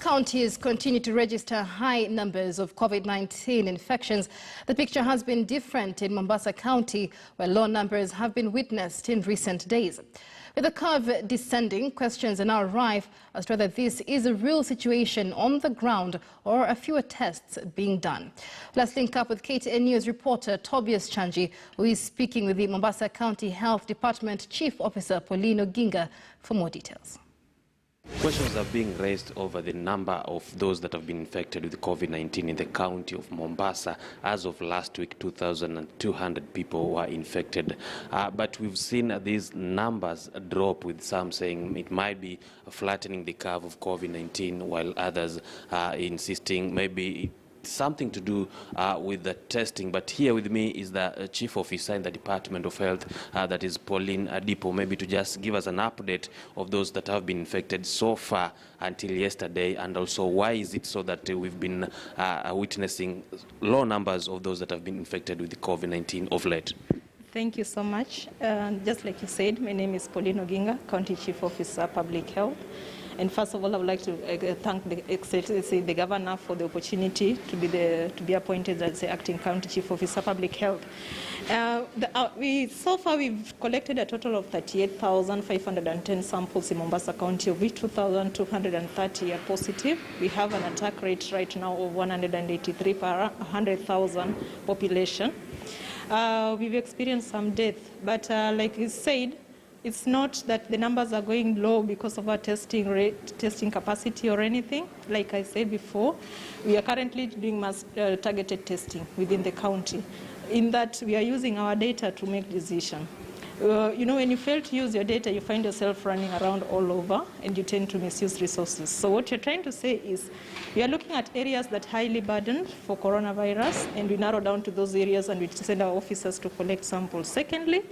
counties continue to register high numbers of Covid-19 infections. The picture has been different in Mombasa County, where low numbers have been witnessed in recent days. With the curve descending, questions are now rife as to whether this is a real situation on the ground or are fewer tests being done. Let's link up with KTN News reporter Tobias Chanji, who is speaking with the Mombasa County Health Department Chief Officer Pauline Oginga for more details. Questions are being raised over the number of those that have been infected with COVID-19 in the county of Mombasa. As of last week, 2,200 people were infected. But we've seen these numbers drop, with some saying it might be flattening the curve of COVID-19, while others are insisting maybe something to do with the testing. But here with me is the Chief Officer in the Department of Health, that is Pauline Adipo, maybe to just give us an update of those that have been infected so far until yesterday, and also why is it so that we've been witnessing low numbers of those that have been infected with the COVID-19 of late. Thank you so much. Just like you said, my name is Pauline Oginga, County Chief Officer, Public Health. And first of all, I would like to thank the Governor for the opportunity to be appointed as the Acting County Chief Officer, Public Health. So far, we've collected a total of 38,510 samples in Mombasa County, of which 2,230 are positive. We have an attack rate right now of 183 per 100,000 population. We've experienced some death, but like you said, it's not that the numbers are going low because of our testing rate, testing capacity or anything. Like I said before, we are currently doing mass targeted testing within the county, in that we are using our data to make decisions. You know, when you fail to use your data, you find yourself running around all over and you tend to misuse resources. So what you're trying to say is we are looking at areas that are highly burdened for coronavirus, and we narrow down to those areas and we send our officers to collect samples. Secondly,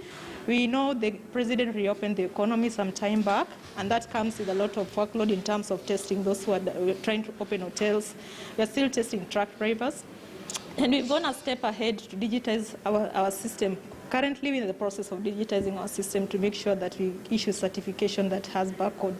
we know the President reopened the economy some time back, and that comes with a lot of workload in terms of testing those who are trying to open hotels. We are still testing truck drivers. And we've gone a step ahead to digitize our system. Currently, we're in the process of digitizing our system to make sure that we issue certification that has barcode.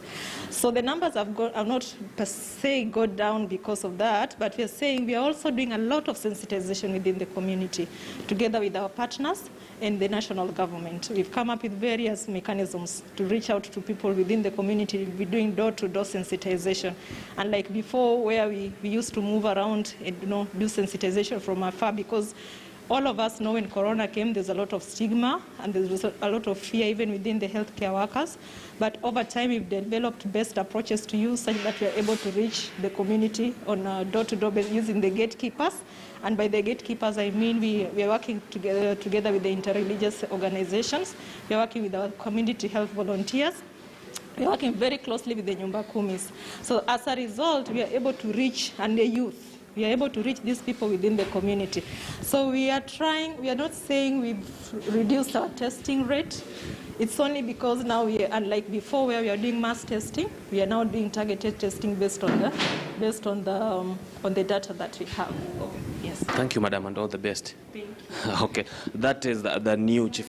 So the numbers have not per se gone down because of that, but we are saying we are also doing a lot of sensitization within the community, together with our partners and the national government. We've come up with various mechanisms to reach out to people within the community. We're doing door-to-door sensitization. And like before, where we used to move around and do sensitization from afar, because all of us know when Corona came, there's a lot of stigma and there's a lot of fear even within the healthcare workers. But over time, we've developed best approaches to use such that we're able to reach the community on a door-to-door basis using the gatekeepers. And by the gatekeepers, I mean we are working together with the interreligious organizations. We are working with our community health volunteers. We are working very closely with the Nyumba Kumis. So as a result, we are able to reach, and the youth, we are able to reach these people within the community. So we are not saying we've reduced our testing rate. It's only because now unlike before where we are doing mass testing, we are now doing targeted testing based on the data that we have. Okay. Yes. Thank you, Madam, and all the best. Thank you. Okay, that is the new Chief